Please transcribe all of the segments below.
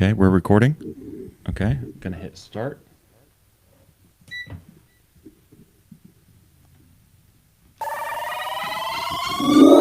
Okay, we're recording. Okay, gonna hit start. You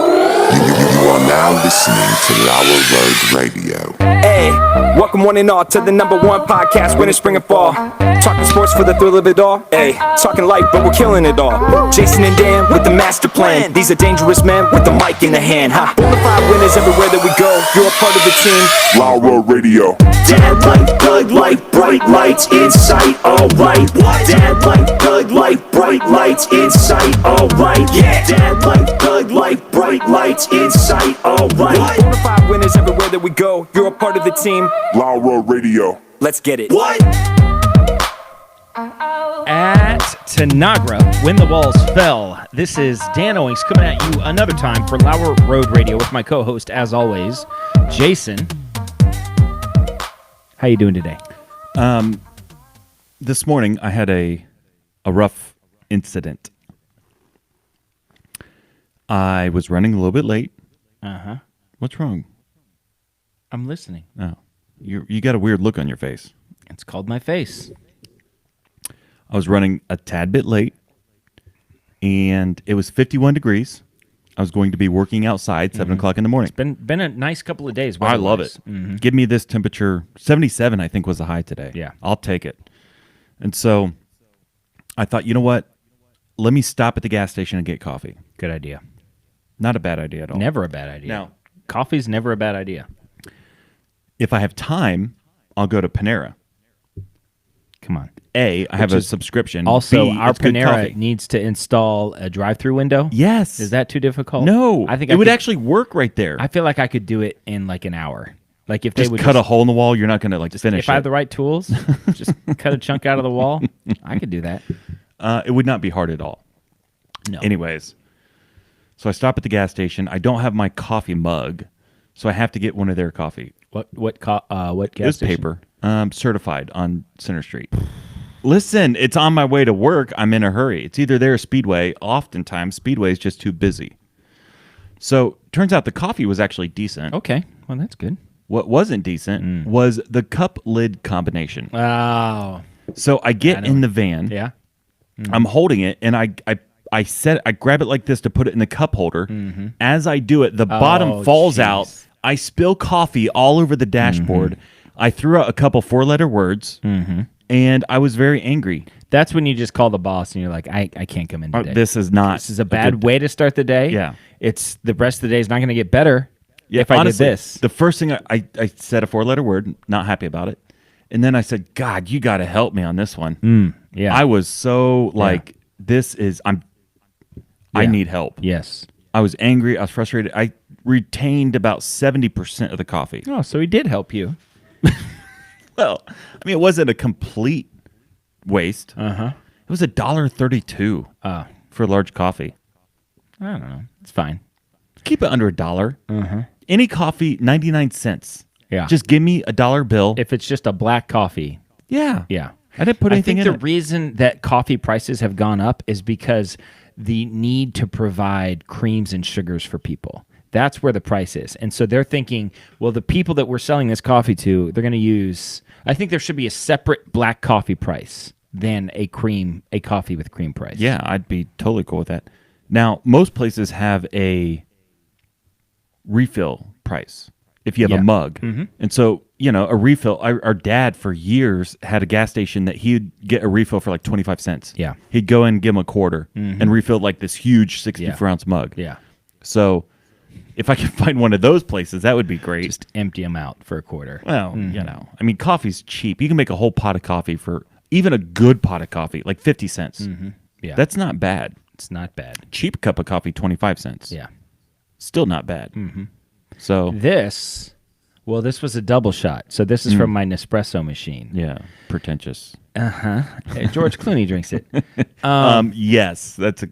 are now listening to Lauer Road Radio. Hey, welcome one and all to the #1 podcast, winter, spring, and fall. Talking sports for the thrill of it all. Hey, talking light, but we're killing it all. Jason and Dan with the master plan. These are dangerous men with the mic in the hand. Ha, bonafide winners everywhere that we go. You're a part of the team. Lauer Radio. Dad light, Doug light, bright lights in sight. All right. Dad light, Doug light, bright lights in sight. All right. Yeah. Dad light, Doug light, bright lights in sight. All right. Bonafide winners everywhere that we go. You're a part of the team. Lauer Radio. Let's get it. What? At Tanagra, when the walls fell. This is Dan Owings coming at you another time for Lauer Road Radio with my co-host, as always, Jason. How you doing today? This morning I had a rough incident. I was running a little bit late. Uh-huh. What's wrong? I'm listening. Oh, you got a weird look on your face. It's called my face. I was running a tad bit late, and it was 51 degrees. I was going to be working outside 7 o'clock in the morning. It's been a nice couple of days. I love it. Mm-hmm. Give me this temperature. 77, I think, was the high today. Yeah. I'll take it. And so I thought, you know what? Let me stop at the gas station and get coffee. Good idea. Not a bad idea at all. Never a bad idea. Now, coffee's never a bad idea. if I have time, I'll go to Panera. Come on. I have a subscription. Also, B, our it's good Panera coffee. needs to install a drive-through window. Yes. Is that too difficult? No. I think it would actually work right there. I feel like I could do it in like an hour. Like if just they would cut a hole in the wall. You're not going to finish if I have it. the right tools, just cut a chunk out of the wall. I could do that. It would not be hard at all. No. Anyways, so I stop at the gas station. I don't have my coffee mug, so I have to get one of their coffee. What gas This station? paper, certified on Center Street. Listen, it's on my way to work. I'm in a hurry. It's either there or Speedway. Oftentimes, Speedway is just too busy. So, turns out the coffee was actually decent. Okay, well that's good. What wasn't decent was the cup lid combination. Oh, So I get in the van. yeah. I'm holding it, and I grab it like this to put it in the cup holder. As I do it, the bottom falls out. I spill coffee all over the dashboard. I threw out a couple 4-letter words, and I was very angry. That's when you just call the boss and you're like, I can't come in today. This is not. This is a bad way to start the day. Yeah. It's the rest of the day is not going to get better if Honestly, I did this. The first thing I said a 4-letter word, not happy about it. And then I said, God, you got to help me on this one. Yeah. I was so like, I need help. Yes. I was angry. I was frustrated. I retained about 70% of the coffee. Oh, so he did help you. Well, I mean, it wasn't a complete waste. Uh-huh. It was $1.32 for a large coffee. I don't know. It's fine. Keep it under $1. Any coffee, 99 cents. Yeah. Just give me a dollar bill. If it's just a black coffee. Yeah. Yeah. I didn't put anything I in think it. the reason that coffee prices have gone up is because the need to provide creams and sugars for people. That's where the price is. And so they're thinking, well, the people that we're selling this coffee to, they're going to use, I think there should be a separate black coffee price than a coffee with cream price. Yeah, I'd be totally cool with that. Now, most places have a refill price if you have a mug. And so, a refill, our dad for years had a gas station that he'd get a refill for like 25 cents. Yeah. He'd go in and give him a quarter and refill like this huge 64-ounce mug. Yeah. So if I could find one of those places, that would be great. Just empty them out for a quarter. Well, I mean, coffee's cheap. You can make a whole pot of coffee for even a good pot of coffee, like 50 cents. Yeah. That's not bad. It's not bad. Cheap cup of coffee, 25 cents. Yeah. Still not bad. So, This was a double shot. So this is from my Nespresso machine. yeah, pretentious. George Clooney drinks it. Yes, that's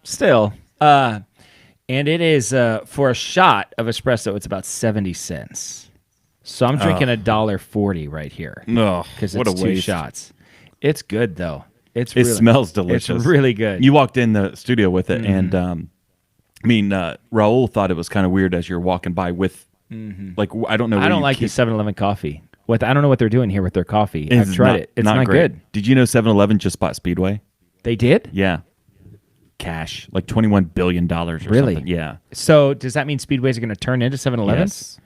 Still. And it is, for a shot of espresso, it's about 70 cents. So I'm drinking $1.40 right here. No, Because what it's a two waste. shots. It's good, though. It Smells delicious. It's really good. You walked in the studio with it, and Raul thought it was kind of weird as you're walking by with Like I don't know. I don't like the 7-Eleven coffee. I don't know what they're doing here with their coffee. I've tried it. It's not great. good. Did you know 7-Eleven just bought Speedway? They did? Yeah. Cash, like $21 billion or Really? something. Yeah. So does that mean Speedways are going to turn into 7-Elevens? Yes.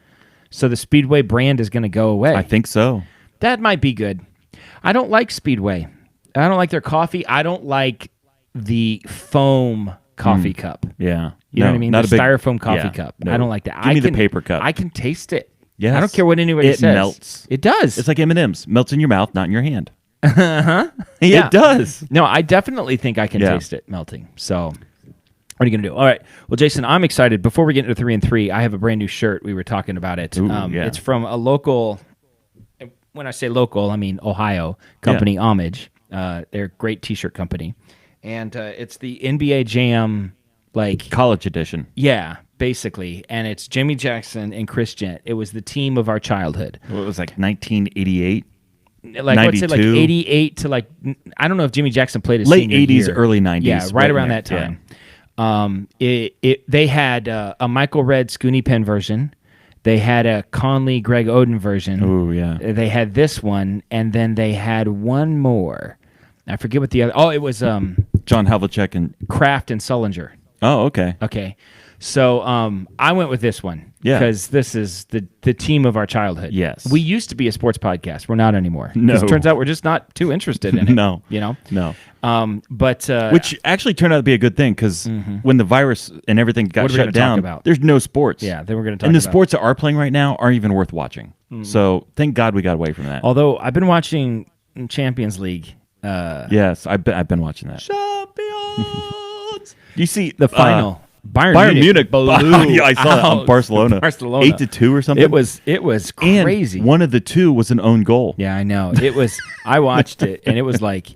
So the Speedway brand is going to go away. I think so. That might be good. I don't like Speedway. I don't like their coffee. I don't like the foam coffee cup. Yeah. You know what I mean? The styrofoam coffee cup. No. I don't like that. Give me the paper cup. I can taste it. Yes. I don't care what anybody It says. melts. It does. It's like M&M's. Melts in your mouth, not in your hand. Yeah. It does. No, I definitely think I can taste it melting. So what are you going to do? All right. Well, Jason, I'm excited. Before we get into 3 and 3, I have a brand new shirt. We were talking about it. Ooh, yeah. It's from a local, when I say local, I mean Ohio company, Homage. They're a great T-shirt company. And it's the NBA Jam, like... College edition. Yeah, basically. And it's Jimmy Jackson and Chris Gent. It was the team of our childhood. Well, it was like 1988. Like, I would say like 92. 88 to like... I don't know if Jimmy Jackson played his Late senior 80s, year. early 90s. Yeah, right around there. that time. They had a Michael Red Scooney Pen version. They had a Conley Greg Oden version. Oh, yeah. They had this one, and then they had one more. I forget what the other... Oh, it was John Havlicek and... Kraft and Sullinger. Oh, okay. Okay. So I went with this one. Yeah. Because this is the team of our childhood. Yes. We used to be a sports podcast. We're not anymore. No. 'Cause it turns out we're just not too interested in it. No. You know? No. But... Which actually turned out to be a good thing because when the virus and everything got What are we shut gonna talk down, about? there's no sports. Yeah, then we're going to talk And the about... sports that are playing right now aren't even worth watching. So thank God we got away from that. Although I've been watching Champions League. Yes, I've been watching that. Champions! You see The final. Bayern Munich blew yeah, I saw that on out Barcelona. 8-2 or something. It was crazy. And one of the two was an own goal. Yeah, I know. It was. I watched it, and it was like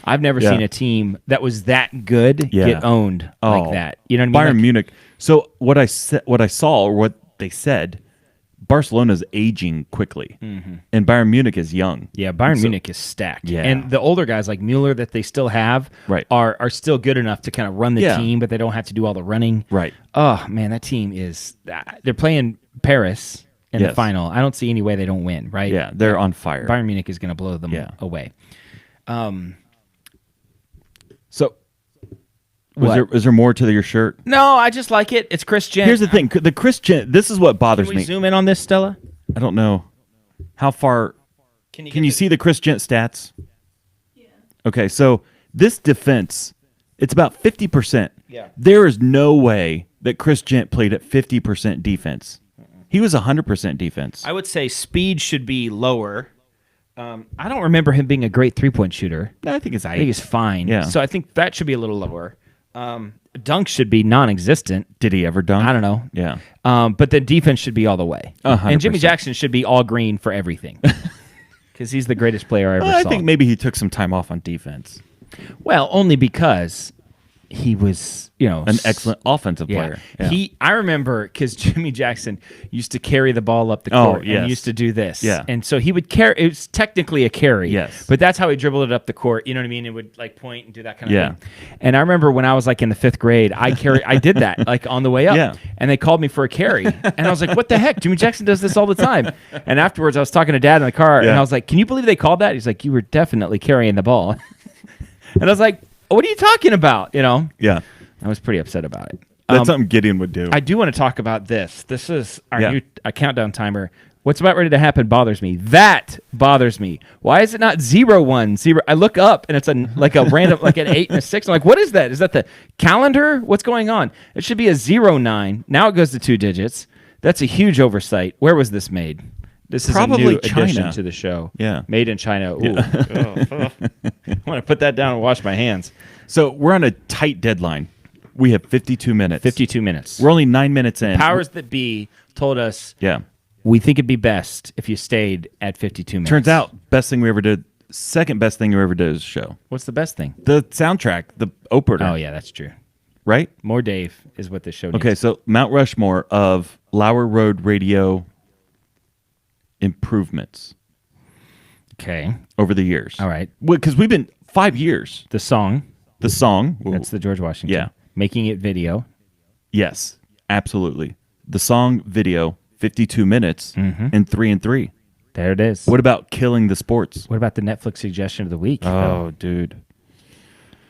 I've never Yeah. seen a team that was that good get owned like that. You know what I mean? Bayern Munich. So what I saw, or what they said, Barcelona's aging quickly, and Bayern Munich is young. Yeah, Bayern Munich is stacked. Yeah. And the older guys like Mueller that they still have Right. are still good enough to kind of run the Yeah. team, but they don't have to do all the running. Right. Oh, man, that team is... They're playing Paris in the Yes. final. I don't see any way they don't win, right? Yeah, they're on fire. Bayern Munich is going to blow them Yeah. away. So What? is there more to your shirt? No, I just like it. It's Chris Gent. Here's the thing. The Christian. This is what bothers Can we me. zoom in on this, Stella? I don't know how far. Can you see the Chris Gent stats? Yeah. Okay, so this defense, it's about 50%. Yeah. There is no way that Chris Gent played at 50% defense. He was 100% defense. I would say speed should be lower. I don't remember him being a great three-point shooter. I think it's I think he's fine. Yeah. So I think that should be a little lower. Dunk should be non-existent. Did he ever dunk? I don't know. Yeah. But the defense should be all the way. 100%. And Jimmy Jackson should be all green for everything. Because he's the greatest player I ever I saw. think maybe he took some time off on defense. Well, only because he was, An excellent offensive player. Yeah. I remember because Jimmy Jackson used to carry the ball up the court yes. and used to do this. Yeah. And so he would carry. It was technically a carry. Yes. But that's how he dribbled it up the court. You know what I mean? It would like point and do that kind of Yeah. thing. And I remember when I was like in the 5th grade, I did that like on the way up. Yeah. And they called me for a carry. And I was like, what the heck? Jimmy Jackson does this all the time. And afterwards I was talking to Dad in the car and Yeah. I was like, can you believe they called that? He's like, you were definitely carrying the ball. And I was like, what are you talking about? Yeah. I was pretty upset about it. That's something Gideon would do. I do want to talk about this. This is our Yeah. new countdown timer. What's about ready to happen bothers me. That bothers me. Why is it not 0-1-0? I look up and it's like a random, like an 8 and a 6. I'm like, what is that? Is that the calendar? What's going on? It should be a 0-9. Now it goes to 2 digits. That's a huge oversight. Where was this made? This is Probably a new addition China. to the show. Yeah. Made in China. Ooh. I want to put that down and wash my hands. So we're on a tight deadline. We have 52 minutes. 52 minutes. We're only 9 minutes in. Powers that be told us Yeah. we think it'd be best if you stayed at 52 minutes. Turns out, best thing we ever did, second best thing we ever did is the show. What's the best thing? The soundtrack, the opener. Oh, yeah, that's true. Right? More Dave is what this show needs. Okay, so Mount Rushmore of Lauer Road Radio improvements Okay. over the years. All right. Because we've been 5 years. The song. The song. That's the George Washington. Yeah. Making it video. Yes, absolutely. The song video, 52 minutes and 3 and 3. There it is. What about killing the sports? What about the Netflix suggestion of the week? Oh, dude.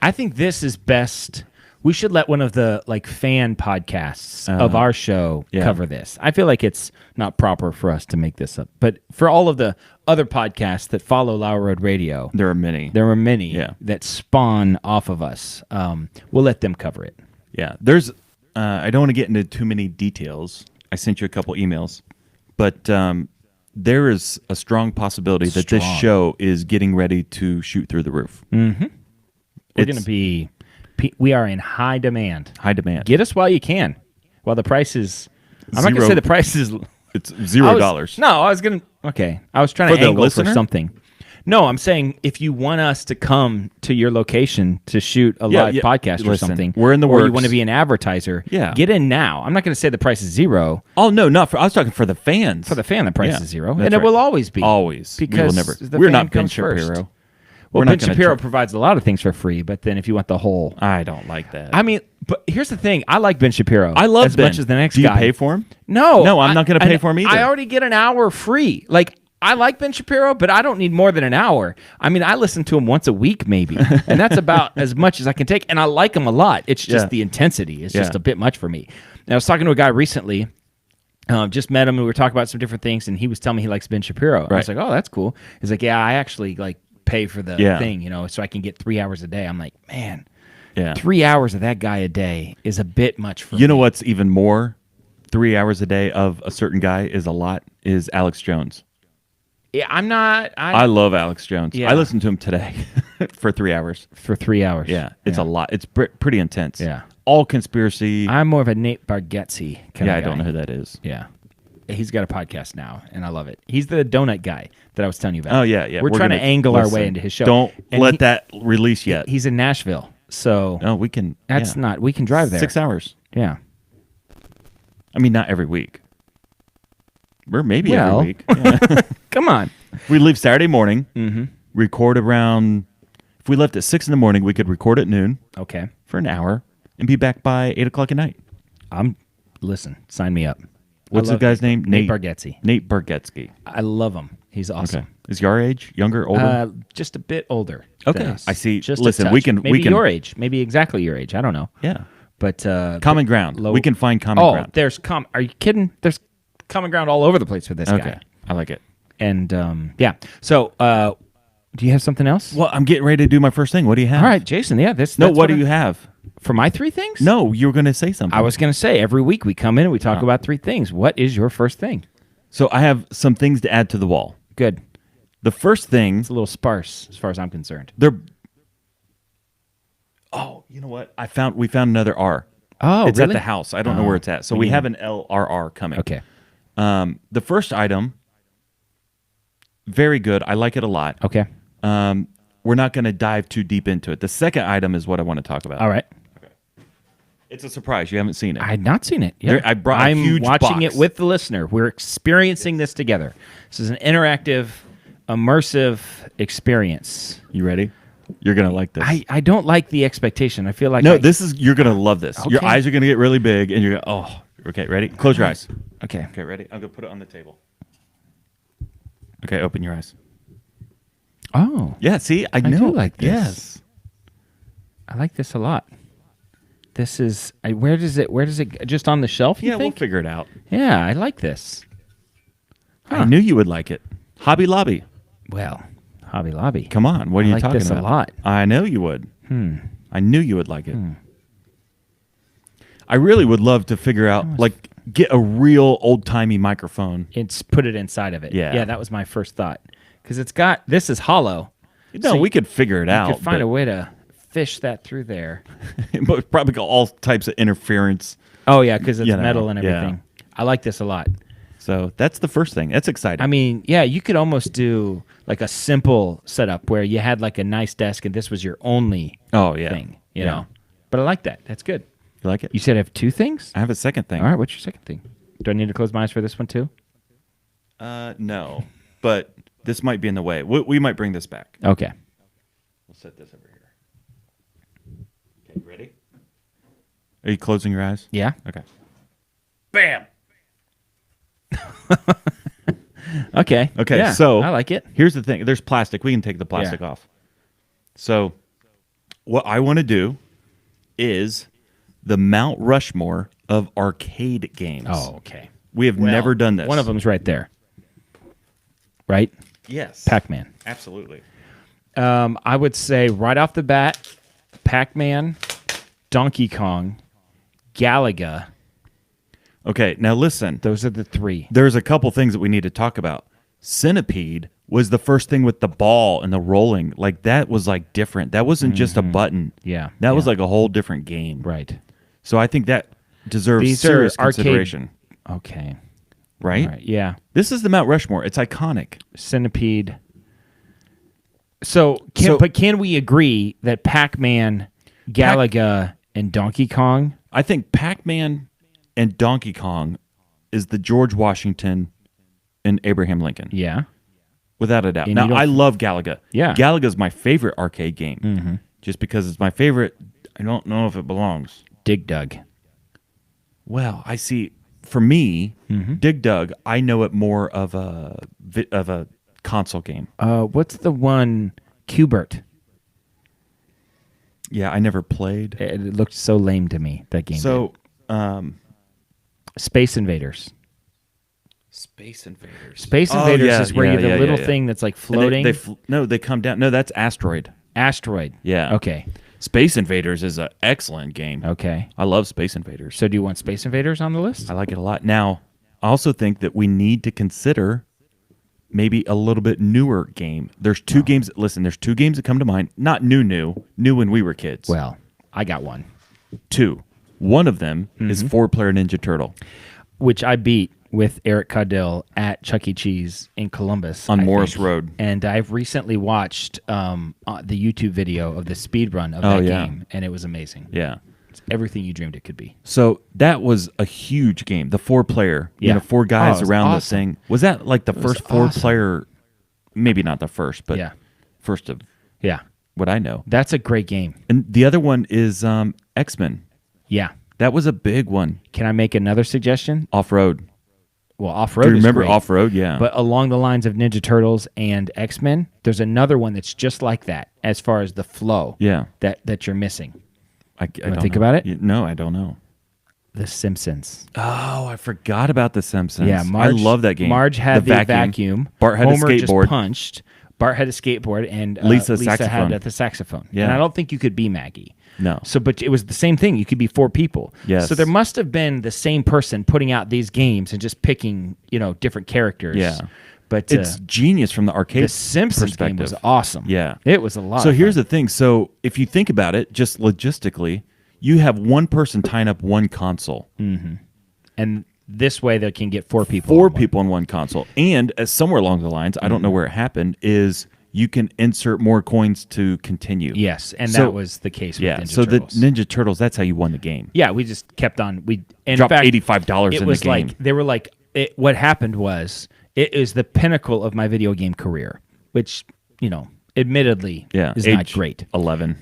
I think this is best. We should let one of the fan podcasts of our show cover this. I feel like it's not proper for us to make this up. But for all of the other podcasts that follow Lauer Road Radio, There are many. that spawn off of us. We'll let them cover it. Yeah. There's, I don't want to get into too many details. I sent you a couple emails. But there is a strong possibility that this show is getting ready to shoot through the roof. Mm-hmm. We're going to be... We are in high demand. High demand. Get us while you can. While the price is... I'm not going to say the price is... It's $0. No, I was going to... Okay. I was trying For to the angle listener? for something. No, I'm saying if you want us to come to your location to shoot a live podcast or listen, something, we're in the or you works. want to be an advertiser, get in now. I'm not going to say the price is $0. Oh, no, not for... I was talking for the fans. For the fan, the price Yeah, is $0. that's And it right. will always be. Always. Because we will never. the We're fan not Ben comes first. Shapiro. Well, We're not Ben gonna Shapiro try- provides a lot of things for free, but then if you want the whole... I don't like that. I mean, but here's the thing. I like Ben Shapiro. I love as Ben. much as the next Do you guy. pay for him? No. No, I'm not gonna pay for him either. I already get an hour free. Like, I like Ben Shapiro, but I don't need more than an hour. I mean, I listen to him once a week maybe, and that's about as much as I can take, and I like him a lot. It's just the intensity. It's just a bit much for me. And I was talking to a guy recently, just met him, and we were talking about some different things, and he was telling me he likes Ben Shapiro. I was like, oh, that's cool. He's like, yeah, I actually pay for the thing, so I can get 3 hours a day. I'm like, man, 3 hours of that guy a day is a bit much for me. You know what's even more? 3 hours a day of a certain guy is a lot, is Alex Jones. Yeah, I'm not. I love Alex Jones. Yeah. I listened to him today for 3 hours. For 3 hours. Yeah, it's a lot. It's pretty intense. Yeah. All conspiracy. I'm more of a Nate Bargatze kind of guy. I don't know who that is. Yeah. He's got a podcast now, and I love it. He's the donut guy that I was telling you about. Oh, yeah. We're trying to angle our way into his show. Don't And let that release yet. He's in Nashville, so No, we can. that's not. We can drive there. 6 hours. Yeah. I mean, not every week. Or maybe Well. every week. Yeah. Come on. We leave Saturday morning, record around... If we left at 6 in the morning, we could record at noon Okay. for an hour and be back by 8 o'clock at night. Listen, sign me up. What's the guy's name? Nate Bargatze. Nate Bargatze. I love him. He's awesome. Okay. Is he our age? Younger? Older? Just a bit older. than Okay. us. I see. Just a Listen, touch. we can... Maybe your age. Maybe exactly your age. I don't know. Yeah. But Common ground. We can find common ground. There's Are you kidding? There's common ground all over the place for this Okay. guy. I like it. And yeah. So, do you have something else? Well, I'm getting ready to do my first thing. What do you have? All right, Jason. Yeah, that's What do you have? for my 3 things? No, you were going to say something. I was going to say every week we come in and we talk about 3 things. What is your first thing? So I have some things to add to the wall. Good. The first thing... It's a little sparse as far as I'm concerned. Oh, you know what? We found another R. Oh, It's really? at the house. I don't know where it's at. So we have an LRR coming. Okay. The first item, very good. I like it a lot. Okay. We're not going to dive too deep into it. The second item is what I want to talk about. All right. It's a surprise. You haven't seen it. I had not seen it. Yeah. I brought a I'm huge watching box. it with the listener. We're experiencing this together. This is an interactive, immersive experience. You ready? You're going to like this. I don't like the expectation. I feel like No, you're going to love this. Your Okay. eyes are going to get really big, and you're going to, okay, ready? Close your eyes. Okay. Okay, ready? I'm going to put it on the table. Okay, open your eyes. Oh, Yeah, see? I know. do like this. Yes. I like this a lot. This is where does it just on the shelf? You Yeah, we'll think? figure it out. Yeah, I like this. I knew you would like it. Hobby Lobby. Well, Hobby Lobby. Come on. What are I you like talking this about? a lot. I know you would. I knew you would like it. I really would love to figure out, get a real old-timey microphone. It's put it inside of it. Yeah. Yeah, that was my first thought. Because this is hollow. No, So we could figure it out. You could find but a way to fish that through there. but probably got all types of interference. Oh, yeah, because it's You know, metal and yeah. everything. I like this a lot. So that's the first thing. That's exciting. I mean, yeah, you could almost do like a simple setup where you had like a nice desk and this was your only thing, you know. But I like that. That's good. You like it? You said I have 2 things? I have a second thing. All right, what's your second thing? Do I need to close my eyes for this one too? No, but this might be in the way. We might bring this back. Okay. We'll set this over here. Okay, you ready? Are you closing your eyes? Yeah. Okay. Bam! Okay. Okay, Yeah, so I like it. Here's the thing. There's plastic. We can take the plastic Yeah. off. So what I want to do is the Mount Rushmore of arcade games. Oh, okay. We have Well, never done this. One of them's right there. Right? Yes. Pac-Man. Absolutely. I would say right off the bat, Pac-Man, Donkey Kong, Galaga. Okay, now listen. Those are the three. There's a couple things that we need to talk about. Centipede was the first thing with the ball and the rolling. Like that was like different. That wasn't just a button. Yeah, That was yeah. like a whole different game. Right. So I think that deserves These serious are arcade- consideration. Okay. Right? All right. Yeah. This is the Mount Rushmore. It's iconic. Centipede. So, can we agree that Pac-Man, Galaga, and Donkey Kong? I think Pac-Man and Donkey Kong is the George Washington and Abraham Lincoln. Yeah. Without a doubt. And Now, you don't- I love Galaga. Yeah. Galaga is my favorite arcade game. Just because it's my favorite. I don't know if it belongs. Dig Dug. Well, I see. For me, Mm-hmm. Dig Dug, I know it more of a console game. What's the one? Qbert. Yeah, I never played. It looked so lame to me, that game. So, did. Space Invaders. Space Invaders. Space Oh, Invaders yeah, is where yeah, you're the yeah, little yeah. thing that's like And floating. they come down. No, that's Asteroid. Asteroid. Yeah. Okay. Space Invaders is an excellent game. Okay. I love Space Invaders. So do you want Space Invaders on the list? I like it a lot. Now, I also think that we need to consider maybe a little bit newer game. There's two games. Listen, there's two games that come to mind. Not new when we were kids. Well, I got one. Two. One of them Mm-hmm. is 4-player Ninja Turtle Which I beat with Eric Caudell at Chuck E. Cheese in Columbus. on I Morris think. Road. And I've recently watched the YouTube video of the speed run of Oh, that yeah. game, and it was amazing. Yeah. It's everything you dreamed it could be. So that was a huge game. The 4-player. Yeah. You know, 4 guys Oh, it was around the awesome. thing. Was that like the first awesome. 4-player? Maybe not the first, but Yeah. first of Yeah. what I know. That's a great game. And the other one is X-Men. Yeah. That was a big one. Can I make another suggestion? Off-road. Well, Do Off-Road you is remember great. Off-Road? Yeah. But along the lines of Ninja Turtles and X-Men, there's another one that's just like that as far as the flow yeah. that you're missing. I wanna don't think know. about it? No, I don't know. The Simpsons. Oh, I forgot about The Simpsons. Yeah, Marge, I love that game. Marge had the vacuum. Bart had Homer a skateboard. just punched. Bart had a skateboard, and Lisa Lisa saxophone. had the saxophone. Yeah. And I don't think you could be Maggie. No. So, but it was the same thing. You could be 4 people. Yes. So there must have been the same person putting out these games and just picking, different characters. Yeah. But It's genius from the arcade the Simpsons game was perspective. awesome. Yeah. It was a lot. So of here's fun. the thing. So if you think about it, just logistically, you have one person tying up one console. And this way they can get 4 people. 4 on one. people on one console. And somewhere along the lines, I don't know where it happened, is you can insert more coins to continue. Yes, and So- that was the case with Yeah. Ninja So Turtles. the Ninja Turtles, that's how you won the game. Yeah, we just kept on. In Dropped fact, $85 it in the was game. like they were like what happened was it is the pinnacle of my video game career, which admittedly Yeah. is Age not great. 11.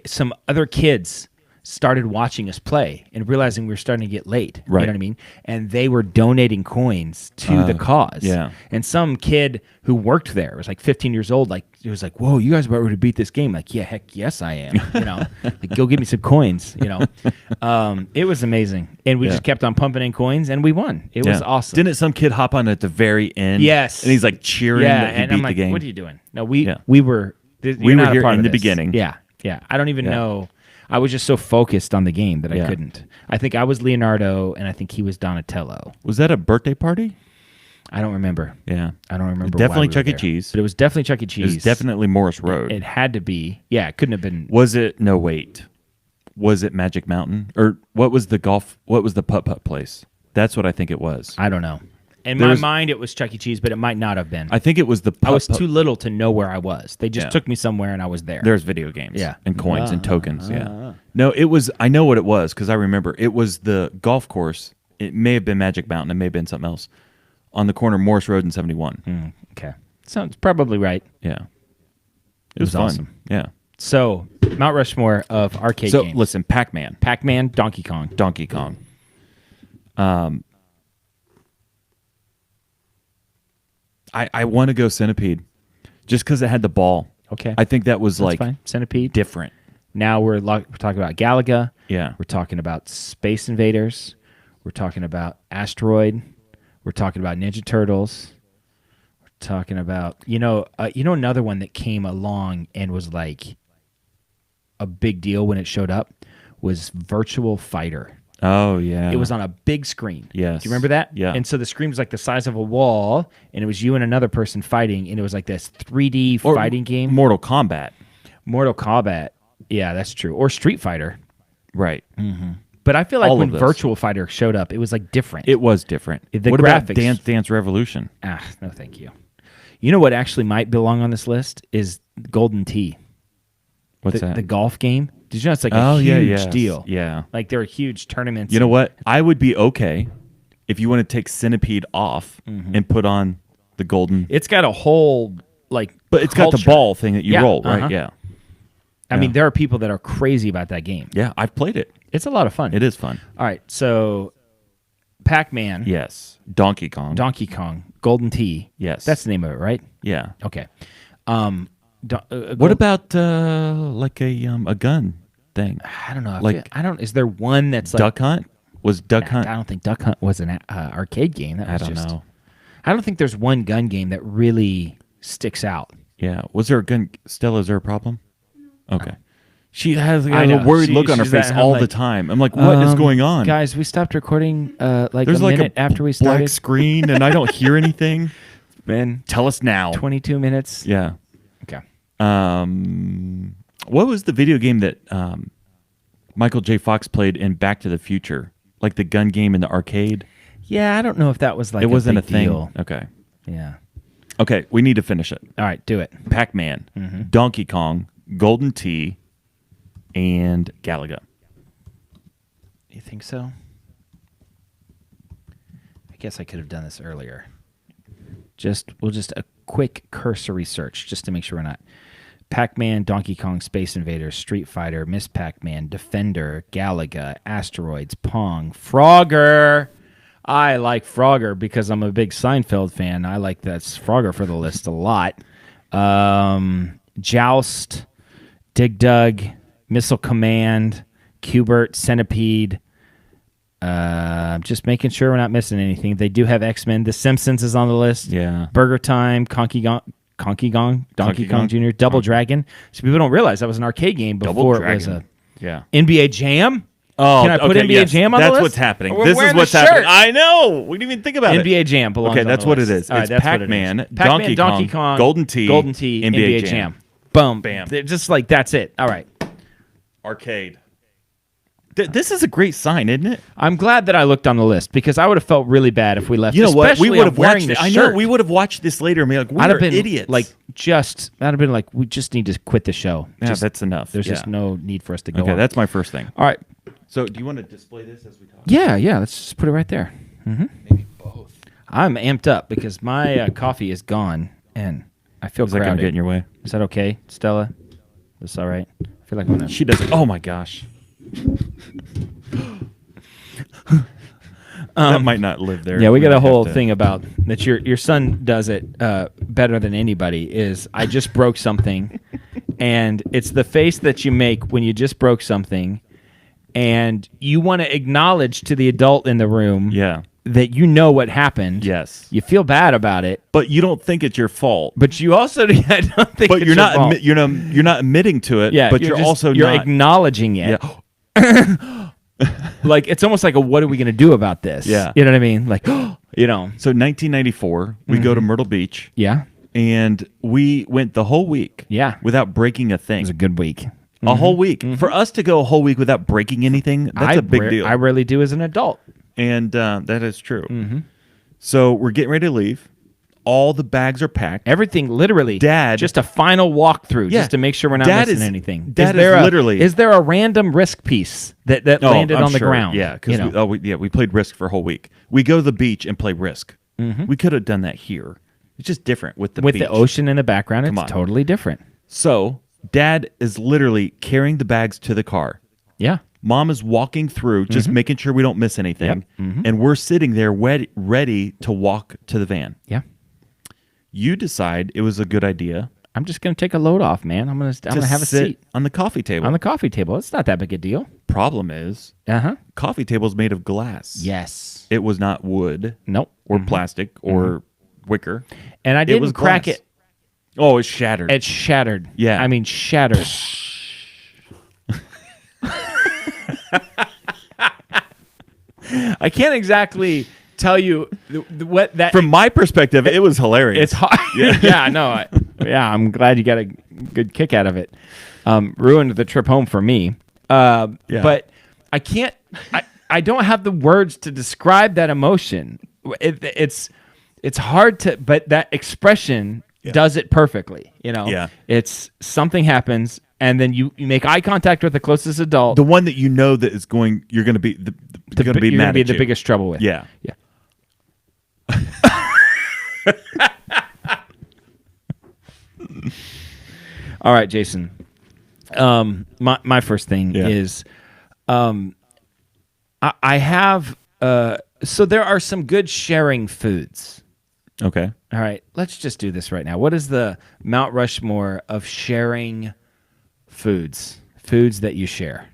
Some other kids started watching us play and realizing we were starting to get late. Right. You know what I mean? And they were donating coins to the cause. yeah. And some kid who worked there was like 15 years old. Like it was like, whoa, you guys are about ready to beat this game. Like, yeah, heck yes, I am. Like go give me some coins. It was amazing, and we Yeah. just kept on pumping in coins, and we won. It was awesome. Didn't some kid hop on at the very end? Yes. And he's like cheering yeah, that he and beat I'm the like, game. what are you doing? No, we Yeah. were. You're We were not a here part in of the this. beginning. Yeah. I don't even Yeah. know. I was just so focused on the game that I Yeah. couldn't. I think I was Leonardo, and I think he was Donatello. Was that a birthday party? I don't remember. Yeah. I don't remember. Definitely why we were Chuck E. there. Cheese. But it was definitely Chuck E. It Cheese. was definitely Morris Road. It had to be. Yeah, it couldn't have been. Was it? No, wait. Was it Magic Mountain? Or what was the putt-putt place? That's what I think it was. I don't know. In There my was- mind, it was Chuck E. Cheese, but it might not have been. I think it was the I was putt-putt. too little to know where I was. They just Yeah. took me somewhere, and I was there. There's video games. Yeah. And coins and tokens. Yeah. No, it was. I know what it was because I remember. It was the golf course. It may have been Magic Mountain. It may have been something else. On the corner of Morris Road and 71. Okay. Sounds probably right. Yeah. It was was fun. awesome. Yeah. So, Mount Rushmore of arcade So games. listen, Pac-Man, Pac-Man, Donkey Kong. Donkey Kong. I want to go Centipede just because it had the ball. Okay. I think that was That's like fine. Centipede. different. Now we're talking about Galaga. Yeah. We're talking about Space Invaders. We're talking about Asteroid. We're talking about Ninja Turtles. We're talking about another one that came along and was like a big deal when it showed up was Virtual Fighter. Oh yeah. It was on a big screen. Yes. Do you remember that? Yeah. And so the screen was like the size of a wall, and it was you and another person fighting, and it was like this 3D Or fighting game. Mortal Kombat. Mortal Kombat. Yeah, that's true. Or Street Fighter. Right. But I feel like All when of those. Virtual Fighter showed up, it was like different. It was different. The what about graphics- Dance Dance Revolution? No, thank you. You know what actually might belong on this list is Golden Tee. What's the, that? The golf game. Did you know it's like a huge deal? Yeah. Like there are huge tournaments. You know what? I would be okay if you want to take Centipede off and put on the golden. It's got a whole like But it's got the culture. ball thing that you Yeah, roll, right? uh-huh. Yeah. I mean, there are people that are crazy about that game. Yeah, I've played it. It's a lot of fun. It is fun. All right, so Pac-Man, Yes. Donkey Kong. Donkey Kong, Golden Tee. Yes. That's the name of it, right? Yeah. Okay. What about like a gun thing? I don't know. like- I don't. Is there one that's like Duck Hunt? Was Duck Hunt? I don't think Duck Hunt was an arcade game. That I was don't just, know. I don't think there's one gun game that really sticks out. Yeah. Was there a gun? Stella, is there a problem? Okay. She has I a know. worried look on her She's that- face I'm all like, the time. I'm like, what is going on? Guys, we stopped recording like There's a like minute a after we black started. screen and I don't hear anything. Man, Tell us now. 22 minutes. Yeah. Okay. What was the video game that Michael J. Fox played in Back to the Future? Like the gun game in the arcade? Yeah, I don't know if that was like It wasn't a big thing. deal. Okay. Yeah. Okay, we need to finish it. All right, do it. Pac-Man, Donkey Kong, Golden Tee, and Galaga. You think so? I guess I could have done this earlier. We'll just a quick cursory search just to make sure we're not. Pac-Man, Donkey Kong, Space Invaders, Street Fighter, Miss Pac-Man, Defender, Galaga, Asteroids, Pong, Frogger. I like Frogger because I'm a big Seinfeld fan. I like that Frogger for the list a lot. Joust, Dig Dug, Missile Command, Q*bert, Centipede. Just making sure we're not missing anything. They do have X-Men. The Simpsons is on the list. Yeah. Burger Time, Donkey Kong Jr., Double Dragon. So people don't realize that was an arcade game before it was a Yeah. NBA Jam. Oh, Can I put okay, NBA yes. Jam on the That's list? what's happening. We're This is wearing what's the happening. shirt. I know. We didn't even think about it. NBA Jam belongs Okay, on that's the what list. it is. All right, It's that's what it Pac-Man, is. Pac-Man, Donkey Kong, Golden Tee, NBA Jam. Boom. Bam. They're just like, that's it. All right. Arcade. This is a great sign, isn't it? I'm glad that I looked on the list because I would have felt really bad if we left. You know what? We especially would have I'm wearing watched the it. I shirt. know. We would have watched this later and be like, I'd we're have been idiots. like, that'd have been like, we just need to quit the show. yeah, Just- that's enough. There's Yeah. just no need for us to go Okay, on. that's my first thing. All right. So, do you want to display this as we talk? Yeah. Let's just put it right there. Maybe both. I'm amped up because my coffee is gone and I feel Is that going crowded. to get in your way? Is that okay, Stella? That's all right. I feel like I'm gonna. She doesn't. Oh my gosh. That might not live there. Yeah, we got might a whole have to- thing about that. Your son does it better than anybody. Is I just broke something, and it's the face that you make when you just broke something, and you want to acknowledge to the adult in the room, Yeah. that you know what happened. Yes. You feel bad about it, But you don't think it's your fault. but you also I don't think. But it's you're your not. fault. You're not admitting to it. Yeah, But you're just- also you're not. acknowledging it. Yeah. Like it's almost like a what are we going to do about this? Yeah. You know what I mean? Like you know. So 1994, we go to Myrtle Beach, Yeah. and we went the whole week. Yeah. Without breaking a It thing. was a good week. A whole week. For us to go a whole week without breaking anything, that's a big deal. I rarely do as an adult. And that is true. So we're getting ready to leave. All the bags are packed. Everything literally. Dad- just a final walkthrough, Yeah. just to make sure we're not Dad missing is- anything. Dad there is literally- Is there a random risk piece that landed I'm on the sure. ground? Yeah, you because know. we played Risk for a whole week. We go to the beach and play Risk. We could have done that here. It's just different with the with beach. the ocean in the background, Come it's on. totally different. So Dad is literally carrying the bags to the car. Yeah. Mom is walking through, just making sure we don't miss anything. Yep. And we're sitting there ready to walk to the van. Yeah. You decide it was a good idea I'm just going to take a load off, man. I'm going to have a sit seat on the coffee table. on the coffee table. It's not that big a deal. Problem is, coffee table is made of glass. Yes. It was not wood. Nope. Or plastic or wicker. And I didn't was crack glass. it. Oh, it's shattered. It shattered. Yeah. I mean, shattered. I can't exactly tell you what that. From my perspective, it was hilarious. It's hard. Yeah, no. I'm glad you got a good kick out of it. Ruined the trip home for me. But I can't. I don't have the words to describe that emotion. It's hard to. But that expression does it perfectly. Yeah. It's something happens. And then you make eye contact with the closest adult. The one that you know that is going, you're going to be you're going to be gonna mad be at the you. biggest trouble with. Yeah. Yeah. All right, Jason. My first thing is, I have. So there are some good sharing foods. Okay. All right, let's just do this right now. What is the Mount Rushmore of sharing foods? Foods that you share.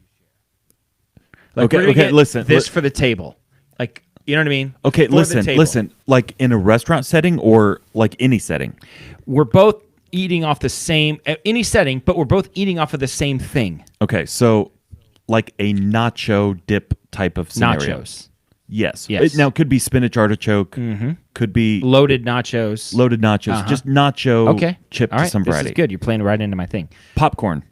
Like, we're gonna get listen. This for the table. Like, you know what I mean? Okay, For the table. listen. Like in a restaurant setting or like any setting? We're both eating off the same, any setting, but we're both eating off of the same thing. Okay, so like a nacho dip type of scenario. Nachos. Yes. Yes. Now, it could be spinach artichoke. Could be Loaded nachos. loaded nachos. Just nacho Okay. chip All to right. some This variety. is good. You're playing right into my thing. Popcorn.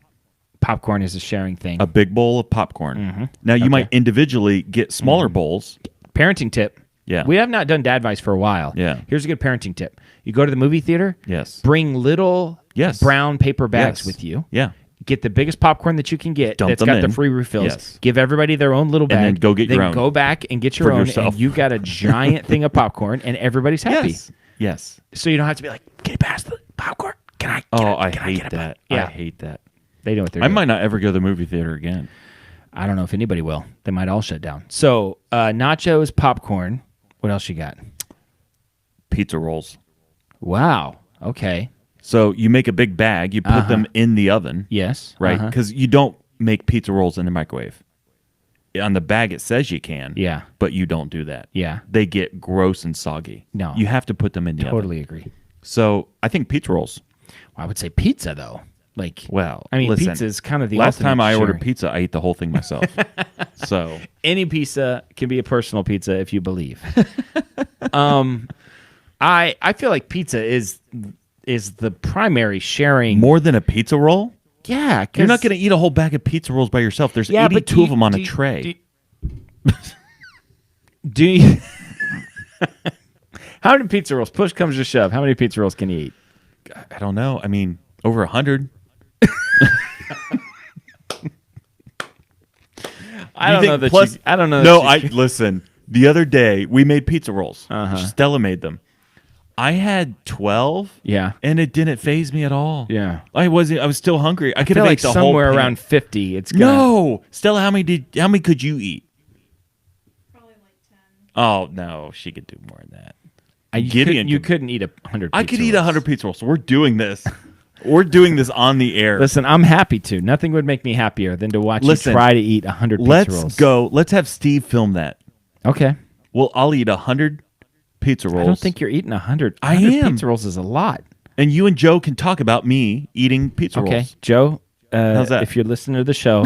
Popcorn is a sharing thing. A big bowl of popcorn. Now, you might individually get smaller bowls. Parenting tip. Yeah. We have not done dad advice for a while. Yeah. Here's a good parenting tip. You go to the movie theater. Yes. Bring little Yes. brown paper bags Yes. with you. Yeah. Get the biggest popcorn that you can get. Dump That's them got the in. free refills. Yes. Give everybody their own little bag. then go get your own. Go back and get your For own. yourself. And you got a giant thing of popcorn, and everybody's happy. Yes. Yes. So you don't have to be like, can you pass the popcorn? Can I? I can hate get a that. bite?" I Yeah. hate that. They know what they're I doing. might not ever go to the movie theater again. I don't know if anybody will. They might all shut down. So nachos, popcorn. What else you got? Pizza rolls. Wow. Okay. So you make a big bag, you put them in the oven, Yes. right? Because you don't make pizza rolls in the microwave. On the bag, it says you can. Yeah. But you don't do that. Yeah. They get gross and soggy. No. You have to put them in the oven. Totally agree. So I think pizza rolls. Well, I would say pizza though. Like, Well, I mean, listen, pizza is kind of the last time ultimate I ordered sharing. pizza, I ate the whole thing myself. So Any pizza can be a personal pizza if you believe. I feel like pizza is the primary sharing. more than a pizza roll? Yeah, You're not going to eat a whole bag of pizza rolls by yourself. There's Yeah, but 82 of them on a tray. Do you? How many pizza rolls? Push comes to shove. How many pizza rolls can you eat? I don't know. I mean, over 100. I don't know that. I don't know. No, that you- listen. The other day we made pizza rolls. Uh-huh. Stella made them. I had 12. Yeah. and it didn't faze me at all. Yeah. I was still hungry. I I could feel have like ate the whole somewhere pan. around 50. It's gonna, No, Stella, how many could you eat? Probably like 10. Oh no, she could do more than that. You Gideon couldn't eat 100. I could pizza eat rolls. 100 pizza rolls. So we're doing this. We're doing this on the air. Listen, I'm happy to. Nothing would make me happier than to watch Listen, you try to eat 100 pizza Let's rolls. go. Let's have Steve film that. Okay. Well, I'll eat 100 pizza rolls. I don't think you're eating 100. I 100 am. Pizza rolls is a lot. And you and Joe can talk about me eating pizza Okay, rolls. Joe. How's that? If you're listening to the show,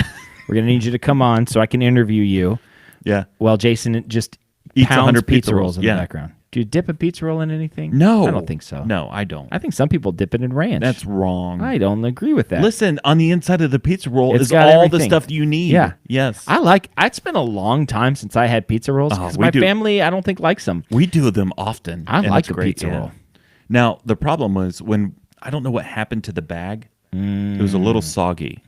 we're gonna need you to come on so I can interview you. Yeah. While Jason just Eats pounds 100 pizza rolls in yeah. the background. Do you dip a pizza roll in anything? No. I don't think so. No, I don't. I think some people dip it in ranch. That's wrong. I don't agree with that. Listen, on the inside of the pizza roll It's is got all the everything. stuff you need. Yeah. Yes. It's been a long time since I had pizza rolls because we my do. family, I don't think, likes them. We do them often. I and like it's a great, pizza roll. Now, the problem was when I don't know what happened to the bag. It was a little soggy.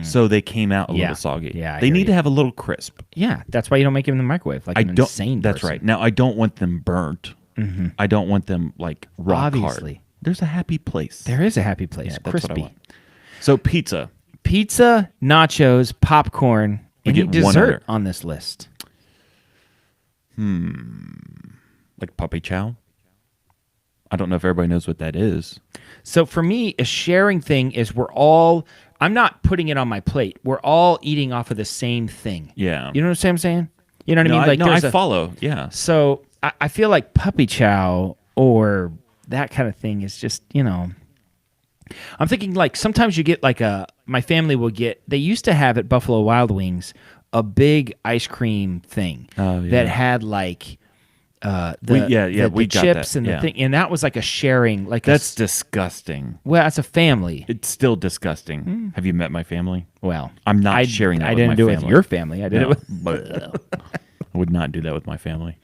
So they came out a Yeah. little soggy. Yeah, I They hear need you. to have a little crisp. Yeah, that's why you don't make them in the microwave like an insane That's person. right. Now, I don't want them burnt. I don't want them like rock Obviously. hard. There's a happy place. There is a happy place. Yeah, that's what I Crispy. want. So pizza. Pizza, nachos, popcorn, Any get one dessert other. on this list? Like puppy chow. I don't know if everybody knows what that is. So for me, a sharing thing is I'm not putting it on my plate. We're all eating off of the same thing. Yeah. You know what I'm saying? You know what I mean? I there's follow. Yeah. So I feel like puppy chow or that kind of thing is just, I'm thinking like sometimes you get like my family will get, they used to have at Buffalo Wild Wings a big ice cream thing that had like the we got chips that, and the yeah. thing, and that was like a sharing, like That's disgusting. well, that's a family. It's still disgusting. Have you met my family? Well, I'm not sharing that I with didn't my do it with family. your family. I did it with. I would not do that with my family.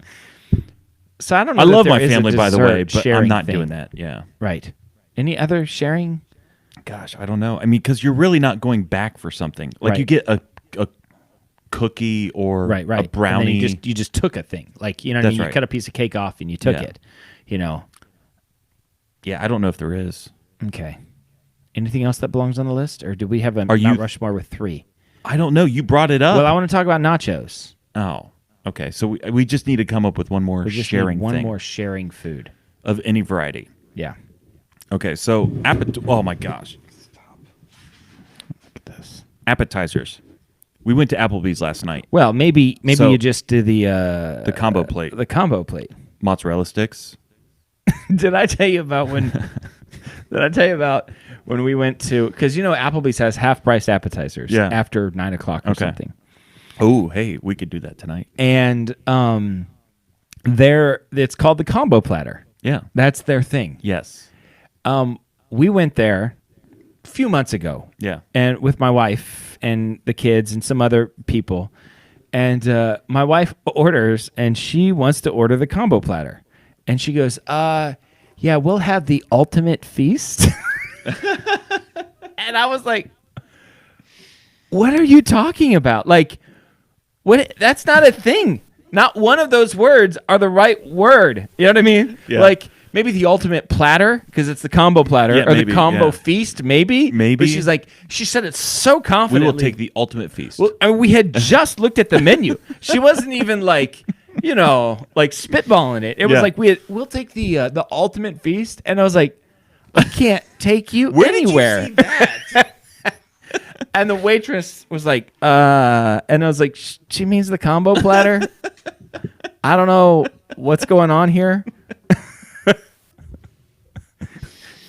So I don't know. I that love there my is a family, by the dessert way, but I'm sharing not thing. doing that. Yeah. Right. Any other sharing? Gosh, I don't know. I mean, because you're really not going back for something. Like Right. you get a cookie or Right. a brownie. And then you just took a thing. Like, you know what I That's mean? You right. cut a piece of cake off and you took Yeah. it. You know. Yeah, I don't know if there is. Okay. Anything else that belongs on the list, or do we have a Are you- Mount Rushmore with 3? I don't know. You brought it up. Well, I want to talk about nachos. Oh, okay. So we just need to come up with one more We just sharing need one thing more sharing food. of any variety. Yeah. Okay, so oh my gosh. Look at this. Appetizers. We went to Applebee's last night. Well, maybe So- you just do the combo plate. The combo plate. Mozzarella sticks. Did I tell you about when? Did I tell you about when we went to? Because Applebee's has half-price appetizers. Yeah. After 9:00 or Okay. something. Oh, hey, we could do that tonight. And it's called the combo platter. Yeah. That's their thing. Yes. We went there a few months ago. Yeah. And with my wife and the kids and some other people. And my wife orders, and she wants to order the combo platter. And she goes, yeah, we'll have the ultimate feast. And I was like, what are you talking about? Like, what? That's not a thing. Not one of those words are the right word. You know what I mean? Yeah. Like, maybe the ultimate platter, because it's the combo platter, Yeah, or maybe, the combo yeah. feast, maybe. Maybe. But she's like, she said it so We confidently. will take the ultimate feast. Well, I mean, we had just looked at the menu. She wasn't even like, like spitballing it. It was Yeah. like we'll take the ultimate feast, and I was like, I can't take you Where did you anywhere. see that? And the waitress was like, and I was like, she means the combo platter. I don't know what's going on here.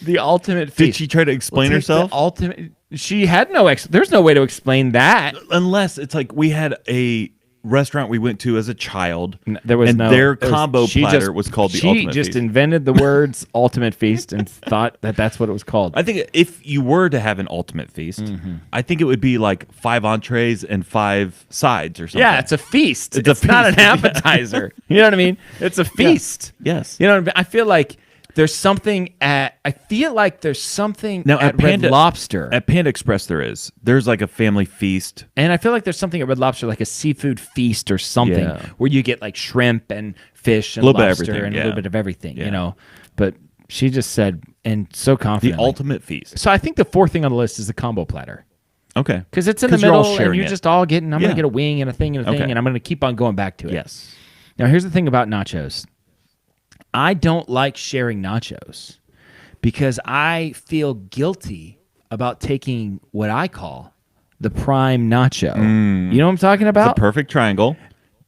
The ultimate feast. Did she try to explain We'll take the herself? ultimate. She had no. There's no way to explain that. Unless it's like we had a restaurant we went to as a child. There was and no. their it was- combo she platter just- was called the She ultimate just feast. invented the words ultimate feast and thought that that's what it was called. I think if you were to have an ultimate feast, I think it would be like 5 entrees and 5 sides or something. Yeah, it's a feast. It's a It's not an feast. appetizer. You know what I mean? It's a feast. Yes. You know what I mean? I feel like there's something at Now, at at Panda- Red Lobster. At Panda Express, there's like a family feast. And I feel like there's something at Red Lobster, like a seafood feast or something, Yeah. where you get like shrimp and fish and A little bit of lobster everything, and yeah. a little bit of everything, Yeah. But she just said, and so The confidently. ultimate feast. So I think the fourth thing on the list is the combo platter. Okay. Because it's in the 'Cause you're all middle and sharing you're it. just all getting, I'm going Yeah. to get a wing and a thing and a thing, Okay. and I'm going to keep on going back to it. Yes. Now, here's the thing about nachos. I don't like sharing nachos because I feel guilty about taking what I call the prime nacho. You know what I'm talking It's a about? perfect triangle.